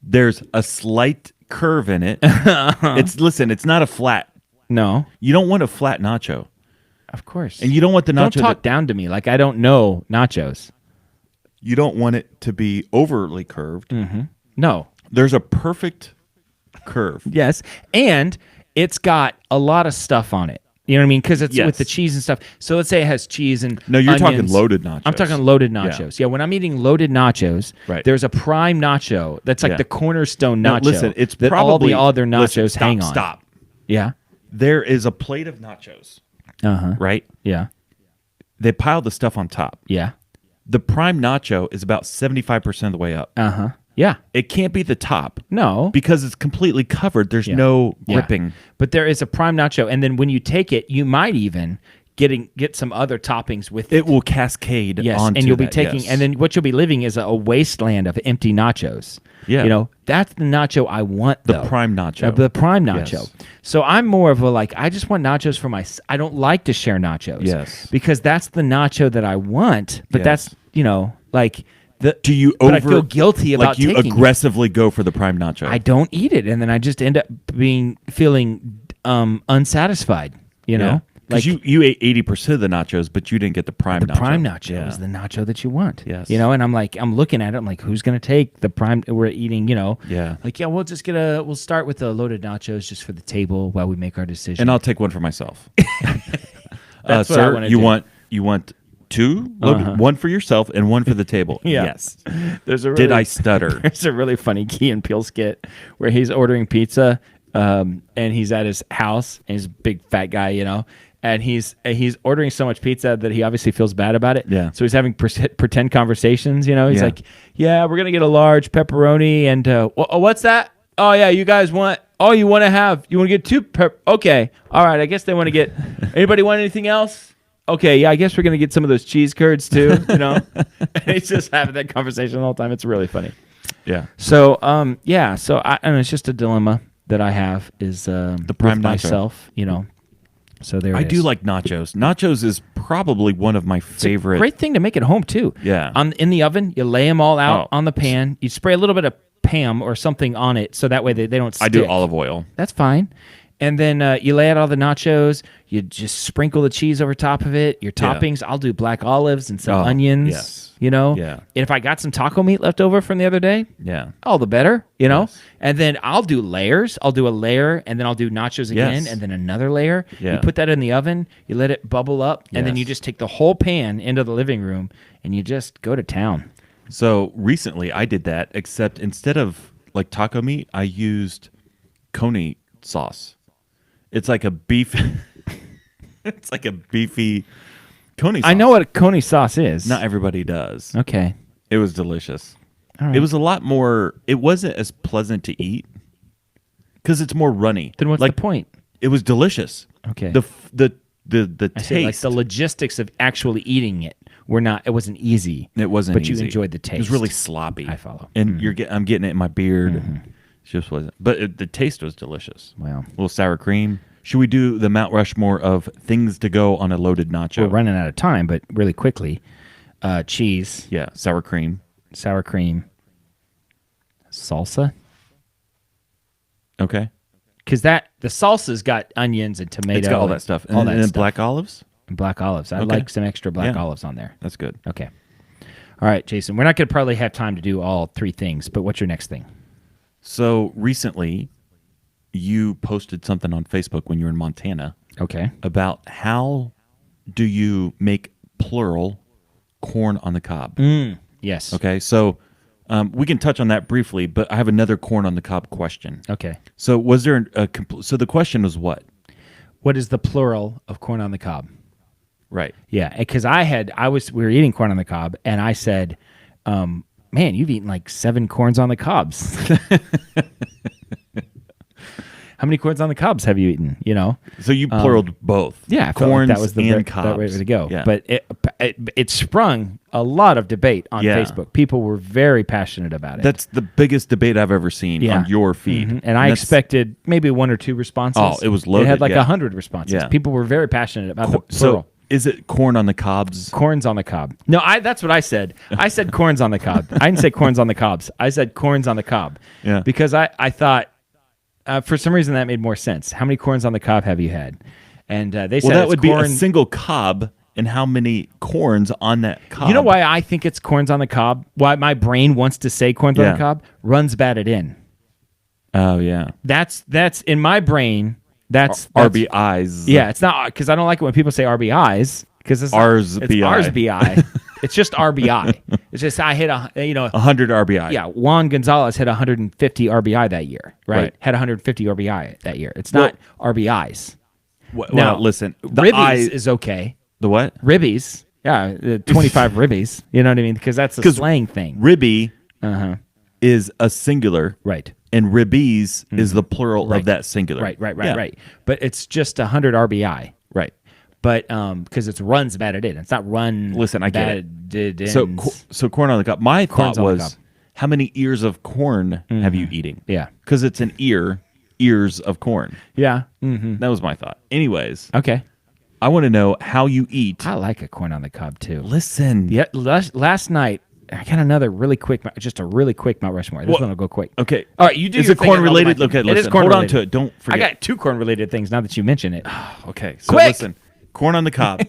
There's a slight curve in it. It's not a flat. No, You don't want a flat nacho. of course. And you don't want the don't nacho talk down to me like I don't know nachos. you don't want it to be overly curved. No. There's a perfect curve. Yes. And it's got a lot of stuff on it. You know what I mean? Because it's Yes. with the cheese and stuff. So let's say it has cheese and No, you're talking onions. loaded nachos. I'm talking loaded nachos. Yeah, when I'm eating loaded nachos, Right. there's a prime nacho that's like Yeah. the cornerstone Now, nacho. listen, it's that probably all the other nachos listen, hang on. Stop. Yeah. There is a plate of nachos, right? Yeah. They pile the stuff on top. Yeah. The prime nacho is about 75% of the way up. Yeah. It can't be the top No. because it's completely covered. There's Yeah. no Yeah. gripping. But there is a prime nacho, and then when you take it, you might even get some other toppings with It will cascade Yes, onto and you'll be that, taking, yes. and then what you'll be living is a wasteland of empty nachos. Yeah. You know, that's the nacho I want, The though. prime nacho. The prime nacho. Yes. So I'm more of a, like, I just want nachos for I don't like to share nachos. Yes. Because that's the nacho that I want, but Yes. that's, you know, like, Do you but I feel guilty about like you taking it. aggressively go for the prime nacho? I don't eat it, and then I just end up feeling unsatisfied, you know? Because you ate 80% of the nachos, but you didn't get the prime nacho. Prime nacho Yeah. is the nacho that you want. Yes. You know, and I'm looking at it, I'm like, who's going to take the prime? We're eating, you know. Yeah. Like, yeah, we'll start with the loaded nachos just for the table while we make our decision. And I'll take one for myself. That's what sir, I wanna you do. want two? Loaded, one for yourself and one for the table. Yeah. Yes. There's a Did I stutter? There's a really funny Key and Peele skit where he's ordering pizza, and he's at his house, and he's a big fat guy, you know, and he's ordering so much pizza that he obviously feels bad about it. Yeah. So he's having pretend conversations, you know. He's Yeah. like, "Yeah, we're gonna get a large pepperoni, and what's that? Oh yeah, you guys want? Oh, you want to get two? Okay, all right. I guess they want to get. Anybody want anything else? Okay, yeah, I guess we're gonna get some of those cheese curds too, you know." And he's just having that conversation the whole time. It's really funny. Yeah. So, yeah. So, and it's just a dilemma that I have is the prime nacho. myself, you know. So there. I it do is. like nachos. Nachos is probably one of my favorite. Great thing to make at home too. Yeah. In the oven, you lay them all out Oh. on the pan. You spray a little bit of Pam or something on it, so that way they don't stick. I do olive oil. That's fine. And then you lay out all the nachos. You just sprinkle the cheese over top of it. Your Yeah. toppings, I'll do black olives and some Oh, onions. yes. You know? Yeah. And if I got some taco meat left over from the other day, Yeah. all the better, you know? Yes. And then I'll do layers. I'll do a layer, and then I'll do nachos again, Yes. and then another layer. Yeah. You put that in the oven, you let it bubble up, and then you Yes. just take the whole pan into the living room, and you just go to town. So recently I did that, except instead of like taco meat, I used coney sauce. It's like a beef. It's like a beefy coney sauce. I know what a coney sauce is. Not everybody does. Okay. It was delicious. All right. It was a lot more. It wasn't as pleasant to eat because it's more runny. Then what's like, the point? It was delicious. Okay. The I say, like, taste. the logistics of actually eating it it wasn't easy. It wasn't. But you easy. enjoyed the taste. It was really sloppy. I follow. And I'm getting it in my beard. And it just wasn't. But the taste was delicious. Wow. A little sour cream. Should we do the Mount Rushmore of things to go on a loaded nacho? We're running out of time, but really quickly. Cheese, Yeah, sour cream. sour cream, salsa. Okay. Because the salsa's got onions and tomato. It's got all that stuff. All And that then stuff. black olives. And black olives. I Okay. like some extra black Yeah. olives on there. That's good. Okay. All right, Jason. We're not going to probably have time to do all three things, but what's your next thing? So recently, you posted something on Facebook when you were in Montana Okay. about how do you make plural corn on the cob. Yes. Okay, so we can touch on that briefly, but I have another corn on the cob question. Okay. So was there so the question was what? What is the plural of corn on the cob? Right. Yeah, because we were eating corn on the cob, and I said, "Man, you've eaten like 7 corns on the cobs." How many corns on the cobs have you eaten? You know. So you pluraled both. Yeah, I felt corns like that was the and right cobs. way to go. Yeah. But it sprung a lot of debate on Yeah. Facebook. People were very passionate about it. That's the biggest debate I've ever seen Yeah. on your feed. Mhm. And I that's- expected maybe 1 or 2 responses. Oh, it was It loaded, had like yeah. 100 responses. Yeah. People were very passionate about the plural. So is it corn on the cobs? Corns on the cob. No, that's what I said. I said corns on the cob. I didn't say corns on the cobs. I said corns on the cob. Yeah. Because I thought, for some reason, that made more sense. How many corns on the cob have you had? And they said Well, that it's would be a corn. single cob, and how many corns on that cob? You know why I think it's corns on the cob? Why my brain wants to say corns on Yeah. the cob? Runs batted in. Oh yeah. That's in my brain. That's RBIs. Yeah, it's not because I don't like it when people say RBIs because it's Rs it's BI. RSBI. It's just RBI. It's just I hit 100 RBI. Yeah, Juan Gonzalez had 150 RBI that year, right? Right. Had 150 RBI that year. It's not RBIs. Well, Now, listen. The ribbies is okay. the what? Ribbies, yeah, 25 ribbies. You know what I mean? Because that's a 'Cause slang thing. Ribby Uh-huh. is a singular, Right. and ribbies is the plural Right. of that singular. Right. Yeah. But it's just 100 RBI. Right. but because it's runs batted in. It's not run. Listen, I get batted in. So corn on the cob. My Corn's thought on the was, cob. how many ears of corn have you eating? Yeah. Because it's an ears of corn. Yeah. Mm-hmm. That was my thought. Anyways, Okay. I want to know how you eat. I like a corn on the cob too. Listen. Yeah. Last night I got another really quick, just a really quick Mount Rushmore. This one will go quick. Okay. All right. You do. Is your it thing corn and I'll do my related? thing. Okay, It listen. is corn Hold on related. to it. Don't forget. I got 2 corn related things now that you mention it. Okay. So Quick! listen. Corn on the cob.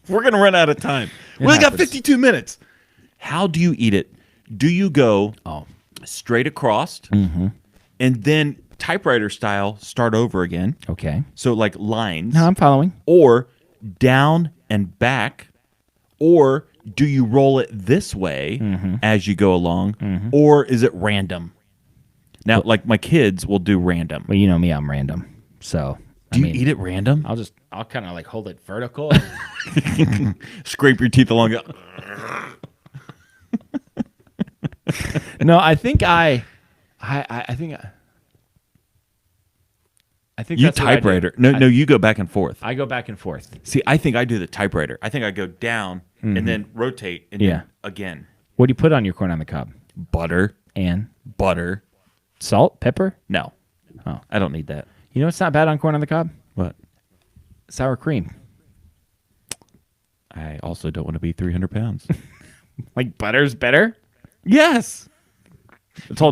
We're going to run out of time. We only got happens. 52 minutes. How do you eat it? Do you go straight across and then typewriter style start over again? Okay. So like lines. No, I'm following. Or down and back? Or do you roll it this way as you go along? Or is it random? Now, like my kids will do random. Well, you know me, I'm random. So Do you eat it random? I'll kind of like hold it vertical. Scrape your teeth along it. No, I think I think You that's what I do. typewriter. No, you go back and forth. I go back and forth. See, I think I do the typewriter. I think I go down and then rotate and Yeah. then again. What do you put on your corn on the cob? Butter. And Butter. salt, pepper. No. Oh. I don't need that. You know what's not bad on corn on the cob? What? Sour cream. I also don't want to be 300 pounds. Like butter's better. Yes. It's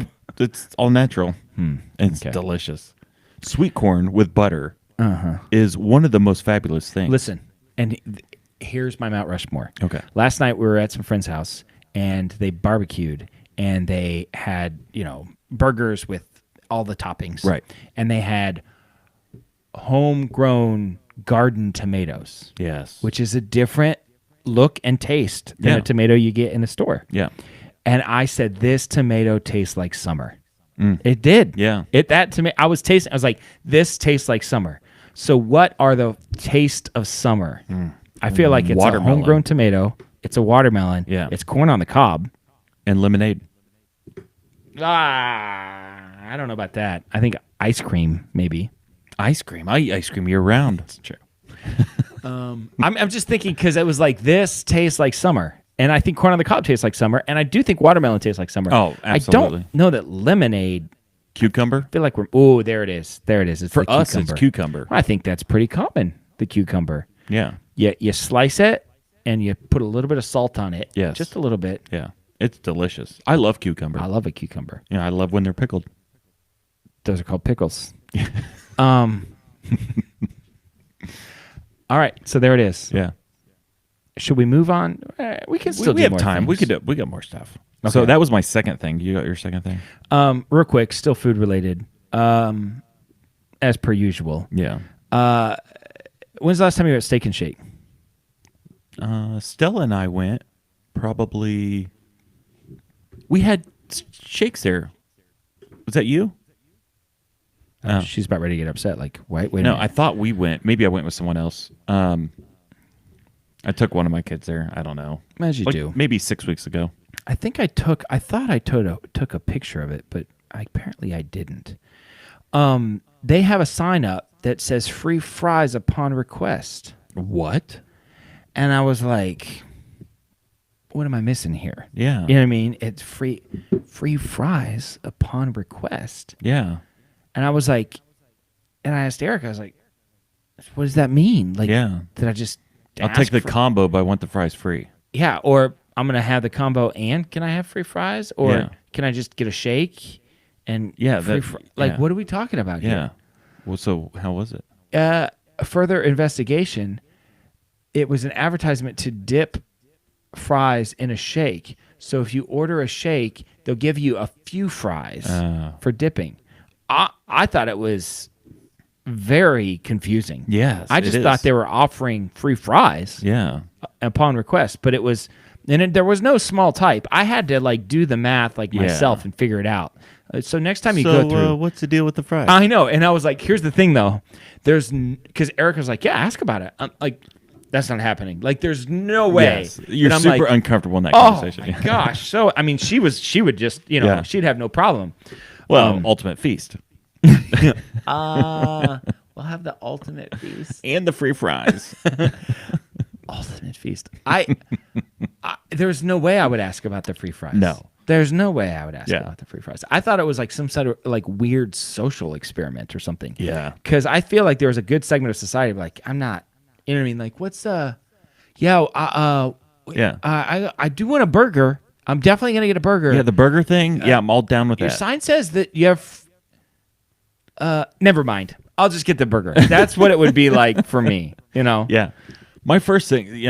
all natural. And it's Okay. delicious. Sweet corn with butter is one of the most fabulous things. Listen, and here's my Mount Rushmore. Okay. Last night we were at some friend's house and they barbecued and they had, burgers with all the toppings. Right. And they had homegrown garden tomatoes. Yes. Which is a different look and taste than Yeah. a tomato you get in the store. Yeah. And I said, this tomato tastes like summer. It did. Yeah. I was tasting, I was like, this tastes like summer. So what are the taste of summer? I feel like it's Watermelon. a homegrown tomato. It's a watermelon. Yeah. It's corn on the cob. And lemonade. I don't know about that. I think ice cream, Ice cream. I eat ice cream year round. That's true. I'm just thinking because it was like, this tastes like summer. And I think corn on the cob tastes like summer. And I do think watermelon tastes like summer. Oh, absolutely. I don't know that lemonade, Cucumber. I feel like there it is. There it is. It's For the us, cucumber. it's cucumber. I think that's pretty common, the cucumber. Yeah. You slice it and you put a little bit of salt on it. Yes. Just a little bit. Yeah. It's delicious. I love cucumber. I love a cucumber. Yeah, I love when they're pickled. Those are called pickles. All right, so there it is. Yeah. Should we move on? We can still we do have more time. things. We got more stuff. Okay. So that was my second thing. You got your second thing? Real quick, still food related. As per usual. Yeah. When's the last time you were at Steak and Shake? Stella and I went probably. We had shakes there. Was that you? Oh. She's about ready to get upset. Like, wait a No, minute. I thought we went. Maybe I went with someone else. I took one of my kids there. I don't know. As you do. Maybe 6 weeks ago. I thought I took a picture of it, but apparently I didn't. They have a sign up that says free fries upon request. What? And I was like, what am I missing here? Yeah. You know what I mean? It's free fries upon request. Yeah. And I was like, and I asked Eric, I was like, what does that mean? Like, Yeah. did I just I'll take the combo, but I want the fries free. Yeah, or I'm going to have the combo and can I have free fries? Or Yeah. can I just get a shake? And Yeah, free yeah. what are we talking about Yeah. here? Well, so how was it? Further investigation, it was an advertisement to dip fries in a shake. So if you order a shake, they'll give you a few fries for dipping. I thought it was very confusing. Yes, I just it thought is. they were offering free fries Yeah. upon request, but it was, and there was no small type. I had to like do the math like Yeah. myself and figure it out. So next time you go through, what's the deal with the fries? I know, and I was like, here's the thing though, because Eric was like, yeah, ask about it. I'm like, that's not happening. Like, there's no way. Yes. You're And I'm super like, uncomfortable in that oh conversation. my gosh. So I mean, she would just, she'd have no problem. Well, ultimate feast. Well, We'll have the ultimate feast. And the free fries. Ultimate feast. There's no way I would ask about the free fries. No. There's no way I would ask Yeah. about the free fries. I thought it was like some sort of like weird social experiment or something. Yeah. Because I feel like there was a good segment of society like, I'm not, you know what I mean? Like, what's yeah, I do want a burger. I'm definitely gonna get a burger. Yeah, the burger thing. Yeah, I'm all down with Your that. sign says that you have. Never mind. I'll just get the burger. That's what it would be like for me. You know. Yeah. My first thing,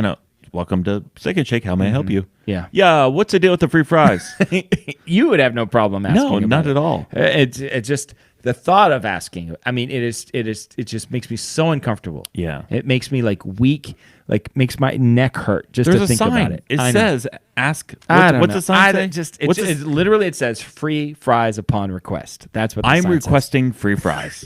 welcome to Steak and Shake. How may I help you? Yeah. Yeah. What's the deal with the free fries? You would have no problem asking. No, about not it. at all. It's just the thought of asking. I mean, it just makes me so uncomfortable. Yeah. It makes me like weak. Like makes my neck hurt just There's to a think sign. about it. It I know. says ask. I don't What's know. the sign say? It's literally it says free fries upon request. That's what the I'm sign says. requesting free fries.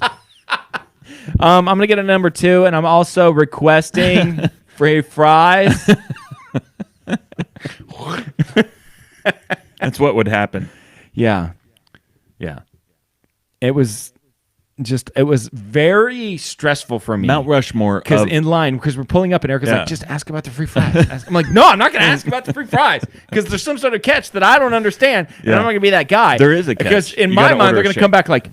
I'm gonna get a number 2, and I'm also requesting free fries. That's what would happen. Yeah, Yeah. it was very stressful for me. Mount Rushmore. Because Of, in line, because we're pulling up, and Erica's Yeah. like, just ask about the free fries. I'm like, no, I'm not going to ask about the free fries because there's some sort of catch that I don't understand, and Yeah. I'm not going to be that guy. There is a catch. Because in You my gotta mind, order they're a going to shake. come back like,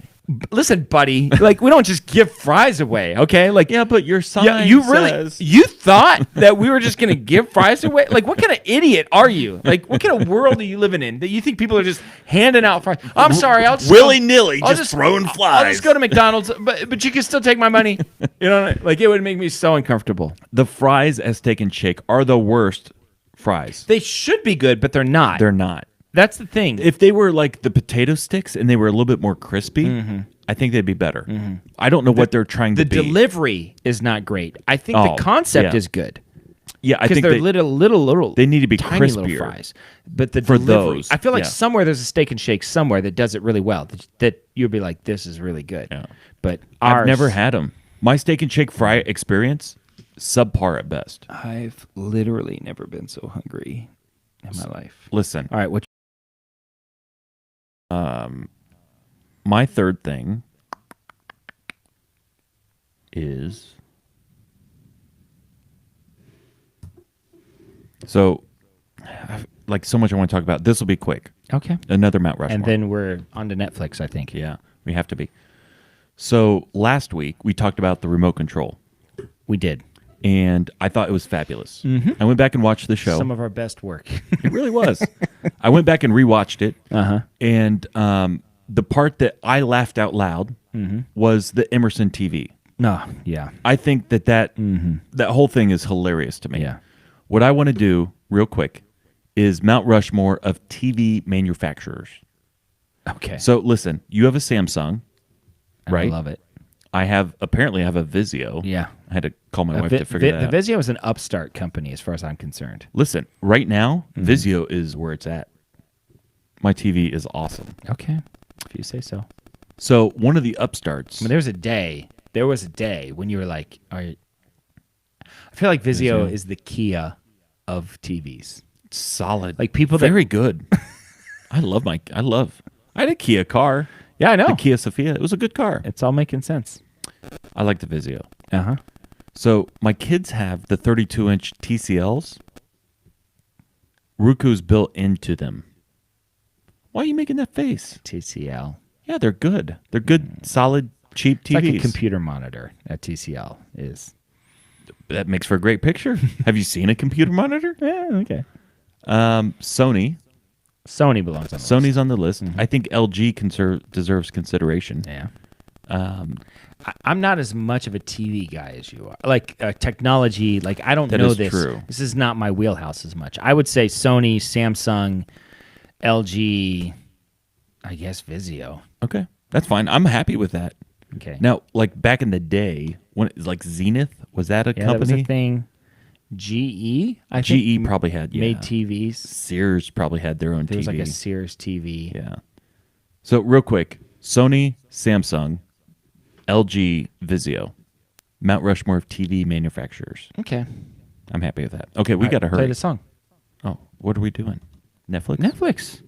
listen, buddy, like we don't just give fries away, okay? Like, yeah, but your sign yeah, you really says- you thought that we were just going to give fries away? Like, what kind of idiot are you? Like, what kind of world are you living in that you think people are just handing out fries? I'm sorry, I'll just Willy-nilly, I'll just throwing I'll flies. just go to McDonald's, but you can still take my money. You know, like it would make me so uncomfortable. The fries at Steak and Shake are the worst fries. They should be good, but they're not. They're not. That's the thing. If they were like the potato sticks and they were a little bit more crispy, I think they'd be better. I don't know what they're trying the to be. delivery is not great. I think Oh, the concept yeah. is good. Yeah, I Because think they're they, little. they need to be tiny little crispier. fries. But the For delivery, those, I feel like yeah. somewhere there's a Steak and Shake somewhere that does it really well. That you'd be like, this is really good. Yeah. But I've ours, never had them. My Steak and Shake fry experience, subpar at best. I've literally never been so hungry in my life. Listen, All right, what? my third thing is so like so much I want to talk about. This will be quick. Okay. Another Mount Rushmore. And then we're on to Netflix, I think. yeah, we have to be. So last week we talked about the remote control, We did. and I thought it was fabulous. I went back and watched the show. Some of our best work. It really was. I went back and rewatched it, and the part that I laughed out loud was the Emerson TV. No, yeah. I think that whole thing is hilarious to me. Yeah. What I want to do real quick is Mount Rushmore of TV manufacturers. Okay. So listen, you have a Samsung, right? I love it. I have a Vizio. Yeah. I had to call my wife to figure that out. The Vizio is an upstart company as far as I'm concerned. Listen, right now, Vizio is where it's at. My TV is awesome. Okay. If you say so. So one of the upstarts. I mean, there was a day when you were like, all right. I feel like Vizio is the Kia of TVs. Solid. Like people that- very good. I had a Kia car. Yeah, I know. The Kia Sophia. It was a good car. It's all making sense. I like the Vizio. Uh-huh. So my kids have the 32-inch TCLs. Ruku's built into them. Why are you making that face? TCL. Yeah, they're good. They're good, solid, cheap It's TVs. like a computer monitor at TCL is. That makes for a great picture. Have you seen a computer monitor? Yeah, okay. Sony. Sony belongs on the Sony's on the list. I think LG deserves consideration. Yeah. I'm not as much of a TV guy as you are. Like technology, like I don't That know is this. true. This is not my wheelhouse as much. I would say Sony, Samsung, LG, I guess Vizio. Okay, that's fine. I'm happy with that. Okay. Now, like back in the day, when like Zenith, was that a yeah, that was company? a thing. GE, I GE think, probably had made TVs. Sears probably had their own There TV. was like a Sears TV. Yeah. So real quick, Sony, Samsung, LG, Vizio, Mount Rushmore of TV manufacturers. Okay. I'm happy with that. Okay, we got to Play hurry. the song. Oh, what are we doing? Netflix? Netflix.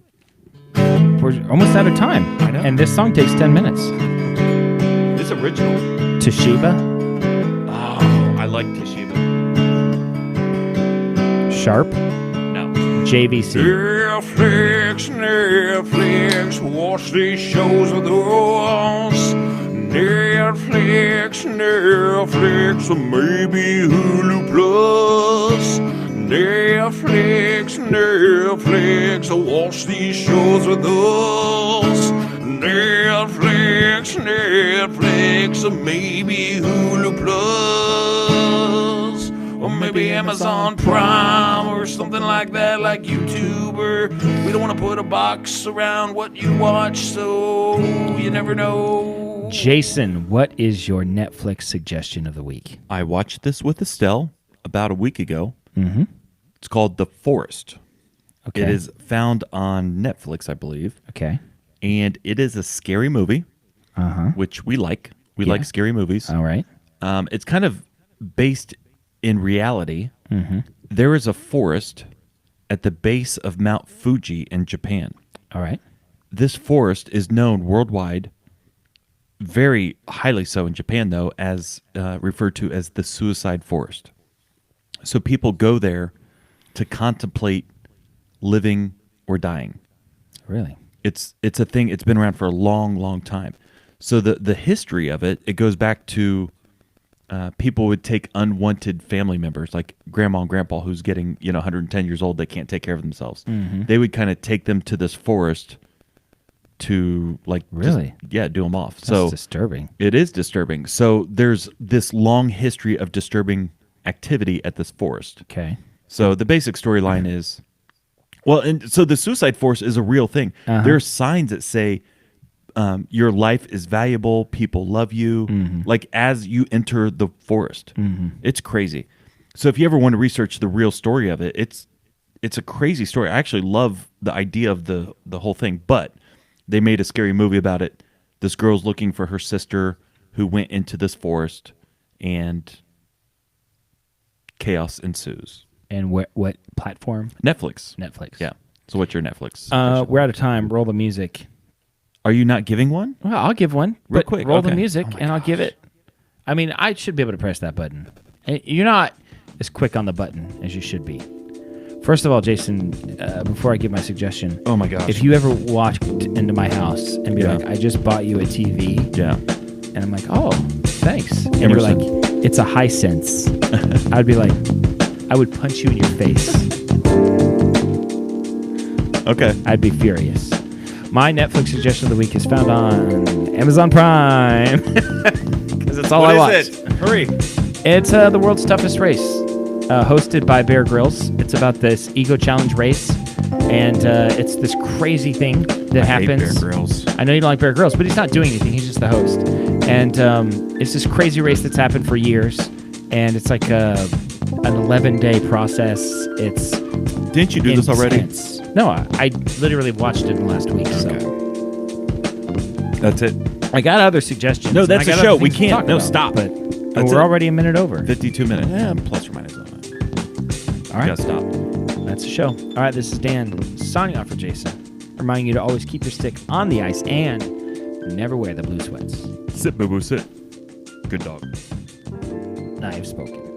We're almost out of time. I know. And this song takes 10 minutes. This original. To Toshiba, Oh, I like Toshiba. Sharp, No. JVC. Netflix, watch these shows with us. Netflix, or maybe Hulu Plus. Netflix, watch these shows with us. Netflix, or maybe Hulu Plus. Or maybe Amazon Prime or something like that, like YouTube. Or we don't want to put a box around what you watch, so you never know. Jason, what is your Netflix suggestion of the week? I watched this with Estelle about a week ago. Mm-hmm. It's called The Forest. Okay. It is found on Netflix, I believe. Okay. And it is a scary movie, which we like. We like scary movies. All right. It's kind of based in reality. Mm-hmm. There is a forest at the base of Mount Fuji in Japan. All right. This forest is known worldwide, very highly so in Japan, though, as referred to as the suicide forest. So people go there to contemplate living or dying. Really? It's a thing. It's been around for a long, long time. So the history of it, it goes back to people would take unwanted family members, like grandma and grandpa, who's getting 110 years old. They can't take care of themselves. Mm-hmm. They would kind of take them to this forest to Really? do them off. That's So disturbing. it is disturbing. So there's this long history of disturbing activity at this forest. Okay. So the basic storyline is, well, and so the suicide force is a real thing. There are signs that say your life is valuable, people love you, like as you enter the forest. It's crazy. So if you ever want to research the real story of it, it's a crazy story. I actually love the idea of the whole thing, but they made a scary movie about it. This girl's looking for her sister who went into this forest, and chaos ensues. And what platform? Netflix. Netflix. Yeah. So what's your Netflix? We're out of time. Roll the music. Are you not giving one? Well, I'll give one. Real But quick, roll the okay. music, Oh my and I'll give it. I mean, I should be able to press that button. You're not as quick on the button as you should be. First of all, Jason, before I give my suggestion, Oh my gosh. if you ever walked into my house and be Yeah. like, I just bought you a TV, Yeah. and I'm like, oh, thanks. And you're like, it's a Hisense. I'd be like, I would punch you in your face. Okay. I'd be furious. My Netflix suggestion of the week is found on Amazon Prime. Because it's all I watch. Hurry. It's the world's toughest race, hosted by Bear Grylls. It's about this ego challenge race, and it's this crazy thing that happens. Bear Grylls. I know you don't like Bear Grylls, but he's not doing anything. He's just the host. And it's this crazy race that's happened for years, and it's like an 11-day process. It's Didn't you do this already? intense. No, I literally watched it in the last week. So That's it. I got other suggestions. No, and that's I got a show. other We things to can't. talk No, about, stop. But That's we're it. already a minute over. 52 minutes. Yeah, plus or minus on that. All right. You gotta stop. That's the show. All right, this is Dan signing off for Jason, reminding you to always keep your stick on the ice and never wear the blue sweats. Sit, boo boo, sit. Good dog. I have spoken.